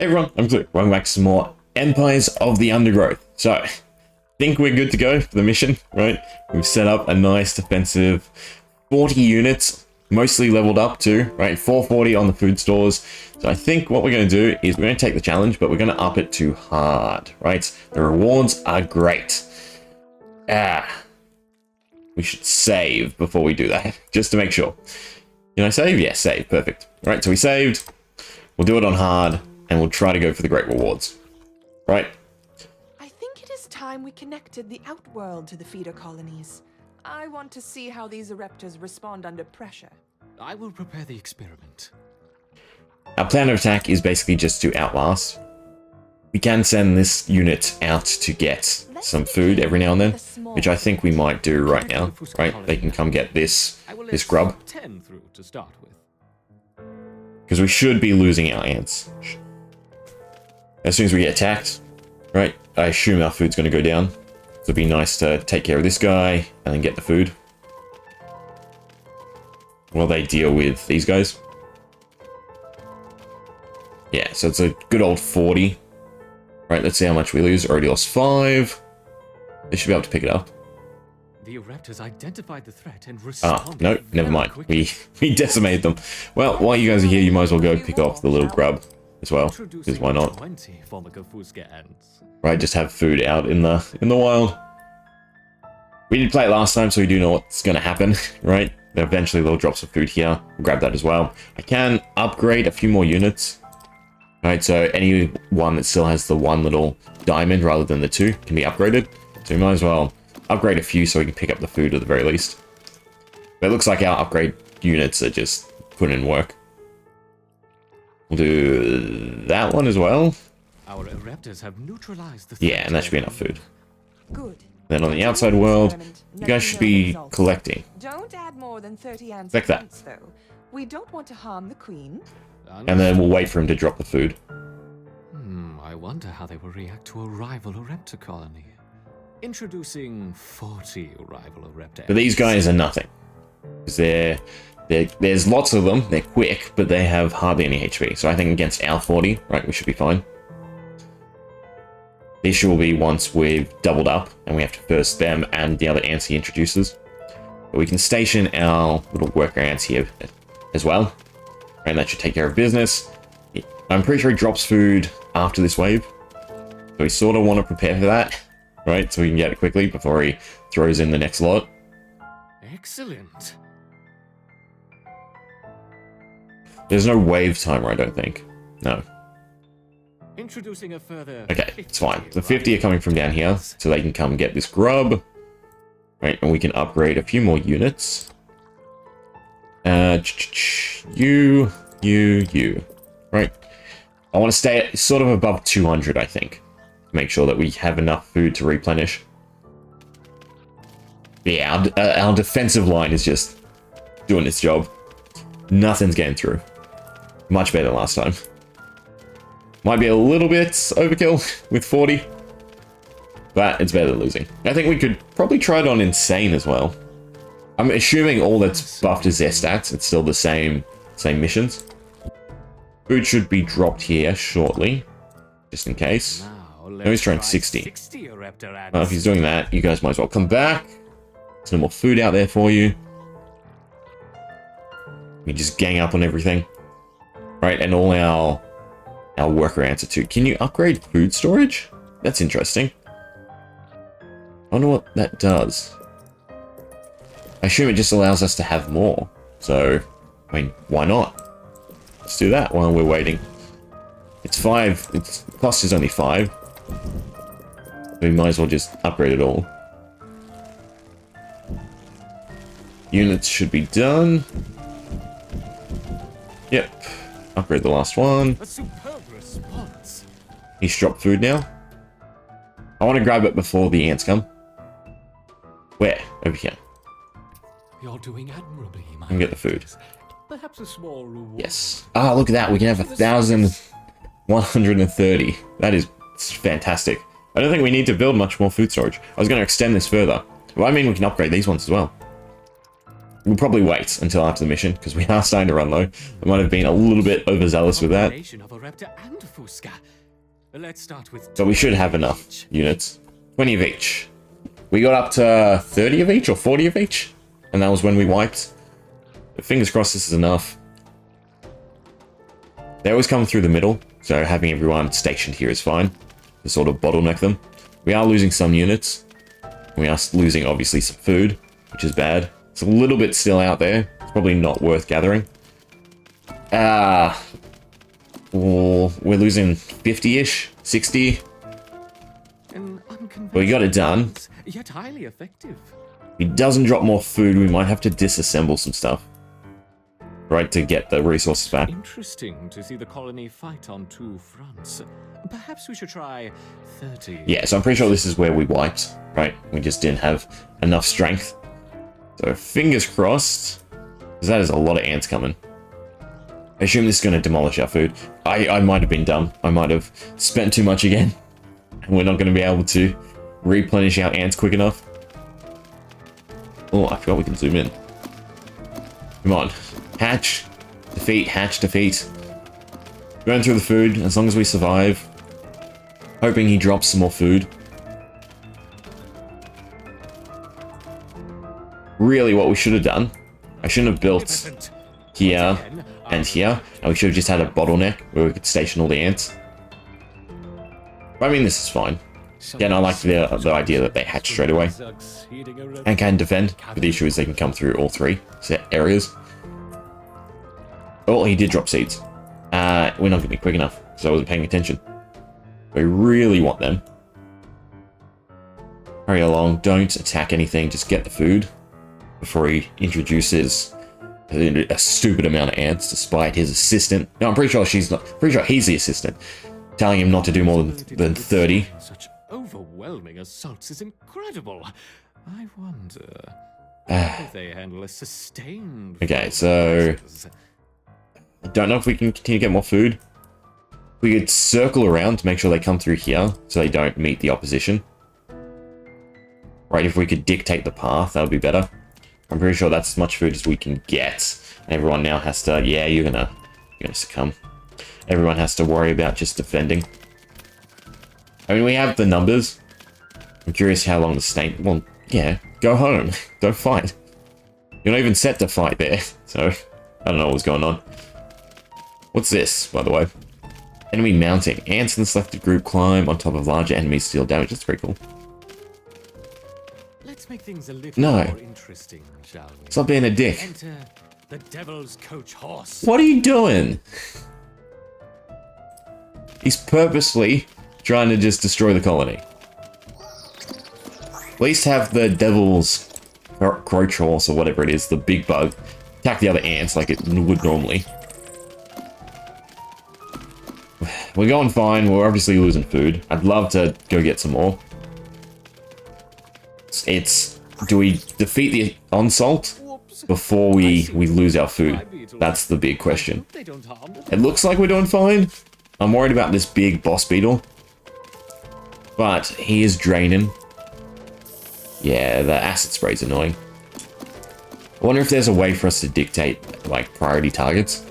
Hey everyone, I'm Kloo. Welcome back to some more Empires of the Undergrowth. So, I think we're good to go for the mission, right? We've set up a nice defensive 40 units, mostly leveled up too, right? 440 on the food stores. So I think what we're going to do is we're going to take the challenge, but we're going to up it to hard, right? The rewards are great. We should save before we do that, just to make sure. Can I save? Yes, save. Perfect. All right, so we saved. We'll do it on hard, and we'll try to go for the great rewards. Right? I think it is time we connected the Outworld to the feeder colonies. I want to see how these Ereptors respond under pressure. I will prepare the experiment. Our plan of attack is basically just to outlast. We can send this unit out to get some food every now and then, which I think we might do right now. Right? They can come get this grub. 10 through to start with. Because we should be losing our ants. As soon as we get attacked, right, I assume our food's going to go down. So it'd be nice to take care of this guy and then get the food. While they deal with these guys. Yeah, so it's a good old 40. Right, let's see how much we lose. Already lost 5. They should be able to pick it up. The Ereptors identified the threat and responded. No, never mind. We decimated them. Well, while you guys are here, you might as well go pick off the little grub as well, because why not? Right, just have food out in the wild. We did play it last time, so we do know what's going to happen, right? Eventually, they'll drop some food here. We'll grab that as well. I can upgrade a few more units. Right, so any one that still has the one little diamond rather than the 2 can be upgraded. So we might as well upgrade a few so we can pick up the food at the very least. But it looks like our upgrade units are just putting in work. We'll do that one as well. Our Ereptors have neutralized the yeah, and that should be enough food. Good. Then on the outside world, you guys should be collecting. Don't add more than 30 ants Like that. once, though. We don't want to harm the queen. And then we'll wait for him to drop the food. I wonder how they will react to a rival Ereptor colony. Introducing 40 rival Ereptor. But these guys are nothing. Because there's lots of them, they're quick, but they have hardly any HP. So I think against our 40, right, we should be fine. The issue will be once we've doubled up, and we have to first them and the other ants he introduces. But we can station our little worker ants here as well. And that should take care of business. I'm pretty sure he drops food after this wave. So we sort of want to prepare for that, right? So we can get it quickly before he throws in the next lot. Excellent. There's no wave timer, I don't think. No. Introducing a further. Okay, it's fine. The 50 are coming from down here, so they can come get this grub. Right, and we can upgrade a few more units. You. Right. I want to stay at sort of above 200, I think. Make sure that we have enough food to replenish. Yeah, our defensive line is just doing its job. Nothing's getting through. Much better than last time. Might be a little bit overkill with 40. But it's better than losing. I think we could probably try it on Insane as well. I'm assuming all that's buffed is their stats. It's still the same missions. Food should be dropped here shortly. Just in case. No, he's trying 60. Well, if he's doing that, you guys might as well come back. There's no more food out there for you. We just gang up on everything. Right, and all our worker ants are too. Can you upgrade food storage? That's interesting. I wonder what that does. I assume it just allows us to have more. So, I mean, why not? Let's do that while we're waiting. It's 5. Its cost is only 5. We might as well just upgrade it all. Units should be done. Yep. Upgrade the last one. A superb response. He's dropped food now. I want to grab it before the ants come. Where? Over here. You're doing admirably, my And get the food. Perhaps a small reward. Yes. Ah, look at that. We can have 1,130. That is fantastic. I don't think we need to build much more food storage. I was going to extend this further. Well, I mean, we can upgrade these ones as well. We'll probably wait until after the mission, because we are starting to run low. I might have been a little bit overzealous with that. Of a raptor and a Fusca. Let's start with But we should have enough units. 20 of each. We got up to 30 of each or 40 of each. And that was when we wiped. But fingers crossed this is enough. They always come through the middle, so having everyone stationed here is fine. To sort of bottleneck them. We are losing some units. We are losing, obviously, some food, which is bad. It's a little bit still out there. It's probably not worth gathering. We're losing 50-ish, 60. We got it done. Yet highly effective. If he doesn't drop more food, we might have to disassemble some stuff. Right, to get the resources back. Interesting to see the colony fight on two fronts. Perhaps we should try 30. Yeah, so I'm pretty sure this is where we wiped, right? We just didn't have enough strength. So fingers crossed, because that is a lot of ants coming. I assume this is going to demolish our food. I might have been dumb. I might have spent too much again. And we're not going to be able to replenish our ants quick enough. Oh, I forgot we can zoom in. Come on. Hatch, defeat, hatch, defeat. Going through the food, as long as we survive. Hoping he drops some more food. Really, what we should have done, I shouldn't have built here and here, and we should have just had a bottleneck where we could station all the ants. But I mean, this is fine. Again, I like the idea that they hatch straight away and can defend, but the issue is they can come through all three areas. Oh, he did drop seeds. We're not going to be quick enough, so I wasn't paying attention. We really want them. Hurry along, don't attack anything, just get the food before he introduces a stupid amount of ants, despite his assistant. No, I'm pretty sure he's the assistant, telling him not to do more than 30. Such overwhelming assaults is incredible. I wonder if they handle a sustained. Okay, so I don't know if we can continue to get more food. We could circle around to make sure they come through here, so they don't meet the opposition. Right, if we could dictate the path, that would be better. I'm pretty sure that's as much food as we can get. And everyone now has to, yeah, you're gonna succumb. Everyone has to worry about just defending. I mean, we have the numbers. I'm curious how long the snake, well, yeah, go home. Don't fight. You're not even set to fight there, so I don't know what's going on. What's this, by the way? Enemy mounting. Ants in the selected group climb on top of larger enemies to deal damage. That's pretty cool. Let's make things a little more interesting, shall we? Stop being a dick. Enter the devil's coach horse. What are you doing? He's purposely trying to just destroy the colony. At least have the devil's coach horse or whatever it is, the big bug, attack the other ants like it would normally. We're going fine. We're obviously losing food. I'd love to go get some more. Do we defeat the onslaught before we lose our food? That's the big question. It looks like we're doing fine. I'm worried about this big boss beetle. But he is draining. Yeah, the acid spray's annoying. I wonder if there's a way for us to dictate, like, priority targets.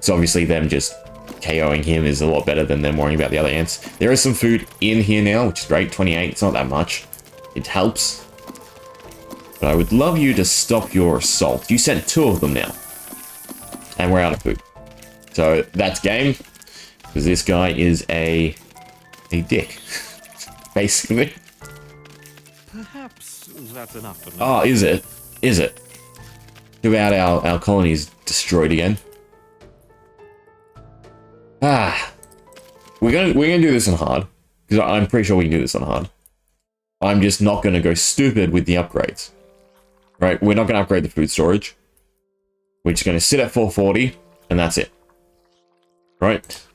So obviously them just KOing him is a lot better than them worrying about the other ants. There is some food in here now, which is great. 28, it's not that much. It helps. But I would love you to stop your assault. You sent 2 of them now. And we're out of food. So that's game. Because this guy is a dick. Basically. Perhaps that's enough for now. Oh, is it? Is it? Too bad our colony is destroyed again. We're gonna do this on hard. Because I'm pretty sure we can do this on hard. I'm just not gonna go stupid with the upgrades. Right? We're not gonna upgrade the food storage. We're just gonna sit at 440, and that's it. Right?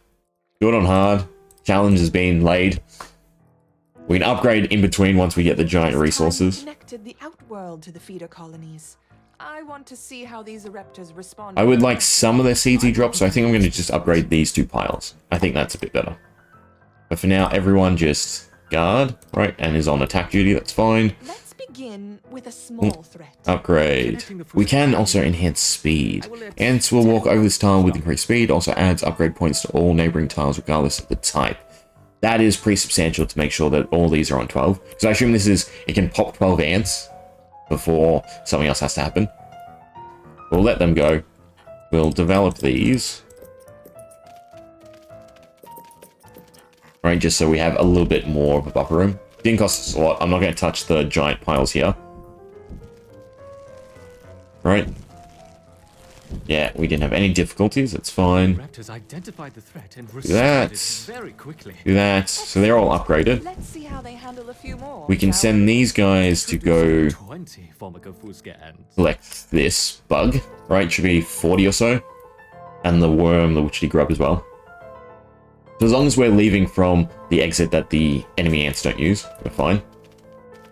Do it on hard. Challenge has been laid. We can upgrade in between once we get the giant resources. Connected the outworld to the feeder colonies. I want to see how these eruptors respond. I would like some of the seeds he dropped, so I think I'm going to just upgrade these 2 piles. I think that's a bit better. But for now, everyone just guard, right, and is on attack duty. That's fine. Let's begin with a small threat. Upgrade. We can also enhance speed. Ants will walk over this tile with increased speed. Also adds upgrade points to all neighboring tiles regardless of the type. That is pretty substantial to make sure that all these are on 12. Because I assume this is, it can pop 12 ants before something else has to happen. We'll let them go. We'll develop these. Right, just so we have a little bit more of a buffer room. Didn't cost us a lot. I'm not going to touch the giant piles here. Right. Yeah, we didn't have any difficulties. That's fine. Raptors identified the threat and Do that. very quickly. Do that. So they're all upgraded. Let's see how they handle a few more. We can send these guys to go 20 ants. collect this bug. Right, should be 40 or so. And the worm, the witchy grub as well. So as long as we're leaving from the exit that the enemy ants don't use, we're fine.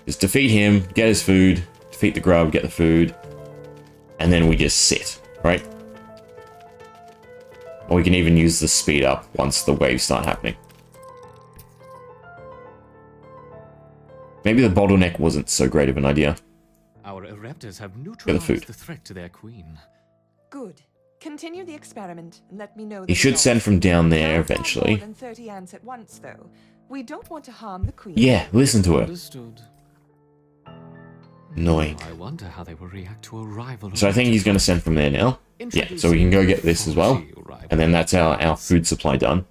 Just defeat him, get his food, defeat the grub, get the food, and then we just sit, right? Or we can even use the speed up once the waves start happening. Maybe the bottleneck wasn't so great of an idea. Our raptors have neutralized the threat to their queen. Good. Continue the experiment and let me know. He should send from down there Not eventually. more than 30 ants at once, though. We don't want to harm the queen. Yeah, listen to her. Understood. Annoying. I wonder how they will react to a rival. So I think he's going to send from there now. Yeah, so we can go get this as well. And then that's our food supply done.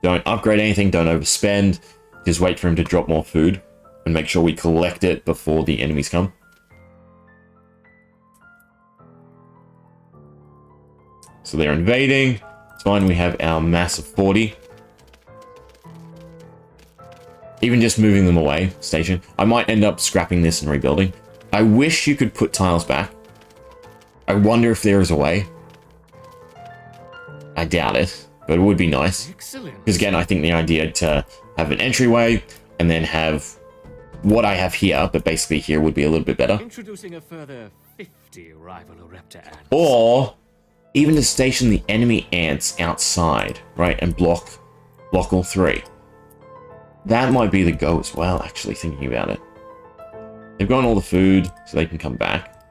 Don't upgrade anything, don't overspend. Just wait for him to drop more food. And make sure we collect it before the enemies come. So they're invading. It's fine, we have our mass of 40. Even just moving them away, station. I might end up scrapping this and rebuilding. I wish you could put tiles back. I wonder if there is a way. I doubt it, but it would be nice. Because again, I think the idea to have an entryway and then have what I have here, but basically here would be a little bit better. Introducing a further 50 rival raptor ants. Or even to station the enemy ants outside, right, and block all three. That might be the go as well, actually, thinking about it. They've gotten all the food, so they can come back.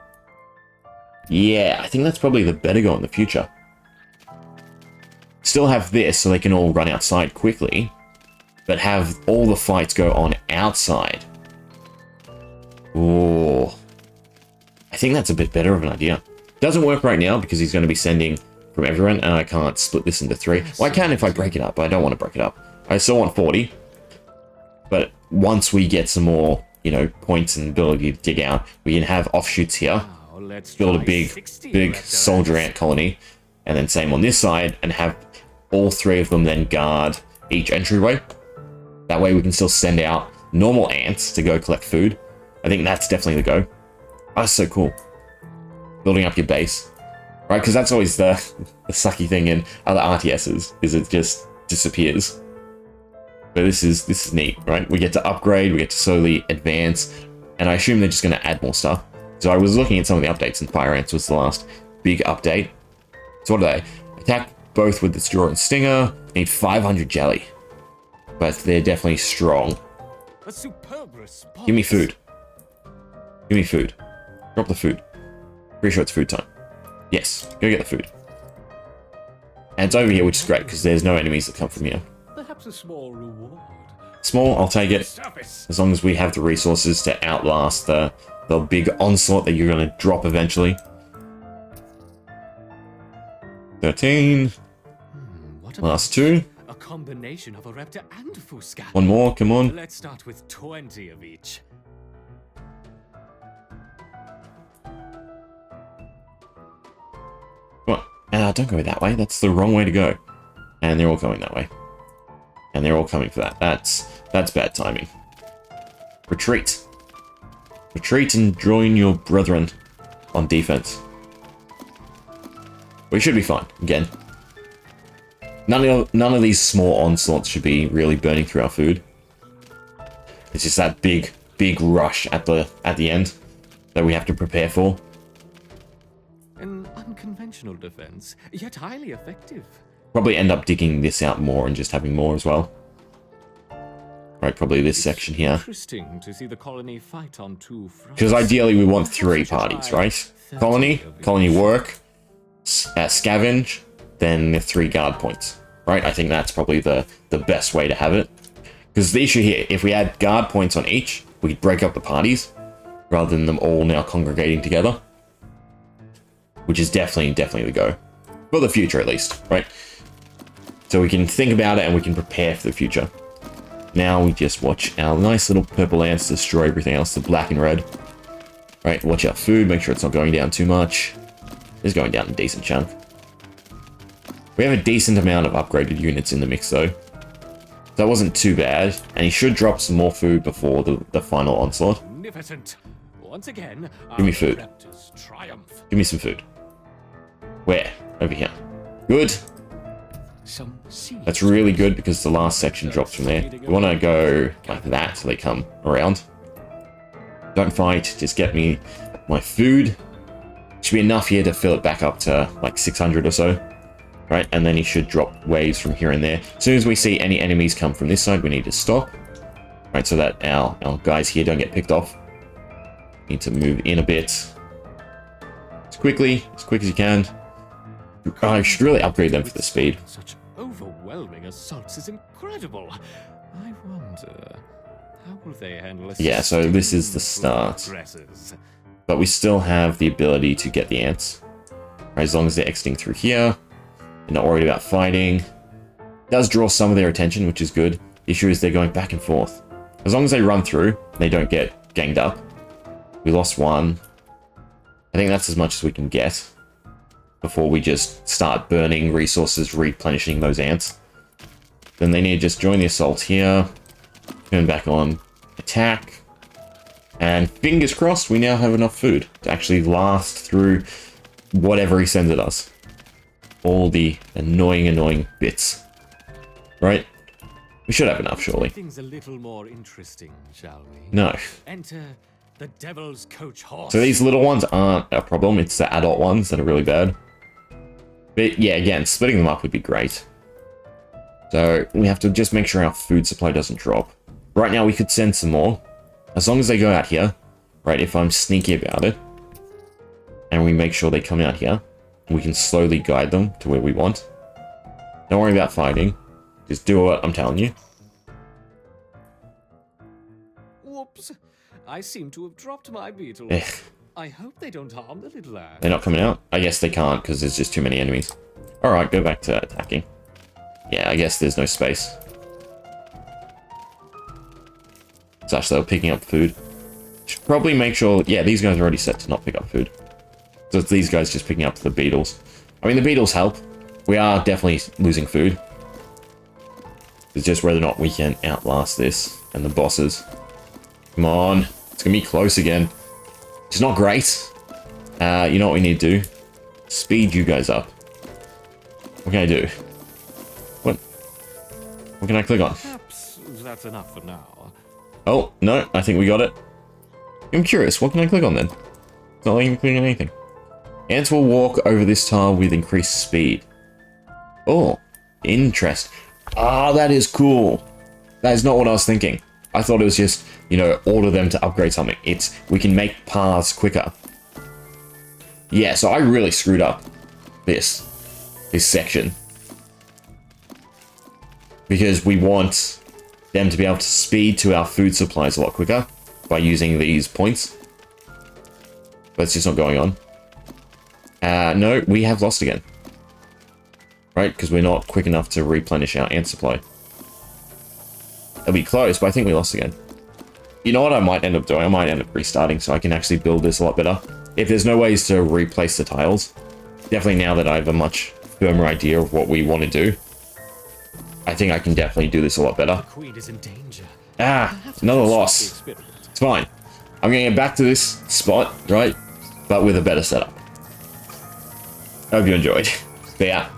Yeah, I think that's probably the better go in the future. Still have this, so they can all run outside quickly, but have all the fights go on outside. Oh, I think that's a bit better of an idea. Doesn't work right now because he's going to be sending from everyone, and I can't split this into 3. Well, I can if I break it up, but I don't want to break it up. I still want 40. But once we get some more, you know, points and ability to dig out, we can have offshoots here. Build a big soldier ant colony. And then same on this side, and have all 3 of them then guard each entryway. That way we can still send out normal ants to go collect food. I think that's definitely the go. Oh, that's so cool. Building up your base. Right, because that's always the sucky thing in other RTSs, is it just disappears. But this is neat, right? We get to upgrade, we get to slowly advance, and I assume they're just going to add more stuff. So I was looking at some of the updates, and Fire Ants was the last big update. So what are they? Attack both with the Straw and Stinger. Need 500 jelly. But they're definitely strong. A superb response. Give me food. Give me food. Drop the food. Pretty sure it's food time. Yes, go get the food. And it's over here, which is great, because there's no enemies that come from here. Perhaps a small reward. Small, I'll take it. As long as we have the resources to outlast the big onslaught that you're going to drop eventually. 13. Last 2. A combination of a raptor and a Fusca. One more, come on. Let's start with 20 of each. What? Don't go that way. That's the wrong way to go. And they're all going that way. And they're all coming for that. That's bad timing. Retreat. Retreat and join your brethren on defense. We should be fine. Again. None of these small onslaughts should be really burning through our food. It's just that big rush at the end that we have to prepare for. An unconventional defense, yet highly effective. Probably end up digging this out more and just having more as well. Right, probably this section here. Interesting to see the colony fight on two fronts. Because ideally we want 3 parties, right? Colony work, scavenge, then the 3 guard points, right? I think that's probably the best way to have it. Because the issue here, if we add guard points on each, we could break up the parties, rather than them all now congregating together. Which is definitely the go. For the future, at least, right? So we can think about it and we can prepare for the future. Now we just watch our nice little purple ants destroy everything else, the black and red. Right, watch our food, make sure it's not going down too much. It's going down a decent chunk. We have a decent amount of upgraded units in the mix, though. That wasn't too bad, and he should drop some more food before the final onslaught. Magnificent. Once again, give me food. Give me some food. Where? Over here. Good. That's really good because the last section drops from there. We want to go like that so they come around. Don't fight, just get me my food. Should be enough here to fill it back up to like 600 or so. Right, and then he should drop waves from here and there. As soon as we see any enemies come from this side, we need to stop. Right, so that our guys here don't get picked off. Need to move in a bit. As quick as you can. I should really upgrade them for the speed. Such overwhelming assaults is incredible. I wonder, how will they handle a yeah, so this is the start. But we still have the ability to get the ants. Right, as long as they're exiting through here. They're not worried about fighting. It does draw some of their attention, which is good. The issue is they're going back and forth. As long as they run through, they don't get ganged up. We lost 1. I think that's as much as we can get before we just start burning resources, replenishing those ants. Then they need to just join the assault here. Turn back on attack. And fingers crossed, we now have enough food to actually last through whatever he sends at us. All the annoying bits. Right? We should have enough, surely. Things a little more interesting, shall we? No. Enter the devil's coach horse. So these little ones aren't a problem. It's the adult ones that are really bad. But yeah, again, splitting them up would be great. So we have to just make sure our food supply doesn't drop. Right now we could send some more. As long as they go out here. Right, if I'm sneaky about it. And we make sure they come out here. We can slowly guide them to where we want. Don't worry about fighting. Just do what I'm telling you. Whoops. I seem to have dropped my beetle. I hope they don't harm the little ant. They're not coming out? I guess they can't because there's just too many enemies. Alright, go back to attacking. Yeah, I guess there's no space. Such they were picking up food. Should probably make sure... Yeah, these guys are already set to not pick up food. So it's these guys just picking up the beetles. I mean, the beetles help. We are definitely losing food. It's just whether or not we can outlast this and the bosses. Come on. It's going to be close again. Which is not great. You know what we need to do? Speed you guys up. What can I do? What can I click on? Perhaps that's enough for now. Oh, no. I think we got it. I'm curious. What can I click on then? It's not letting me click on anything. Ants will walk over this tile with increased speed. Oh, interest. Ah, that is cool. That is not what I was thinking. I thought it was just, you know, order them to upgrade something. It's, we can make paths quicker. Yeah, so I really screwed up this section. Because we want them to be able to speed to our food supplies a lot quicker by using these points. But it's just not going on. No, we have lost again. Right, because we're not quick enough to replenish our ant supply. It'll be close, but I think we lost again. You know what I might end up doing? I might end up restarting so I can actually build this a lot better. If there's no ways to replace the tiles, definitely now that I have a much firmer idea of what we want to do, I think I can definitely do this a lot better. The queen is in danger. Ah, another loss. It's fine. I'm going to get back to this spot, right? But with a better setup. I hope you enjoyed. But yeah.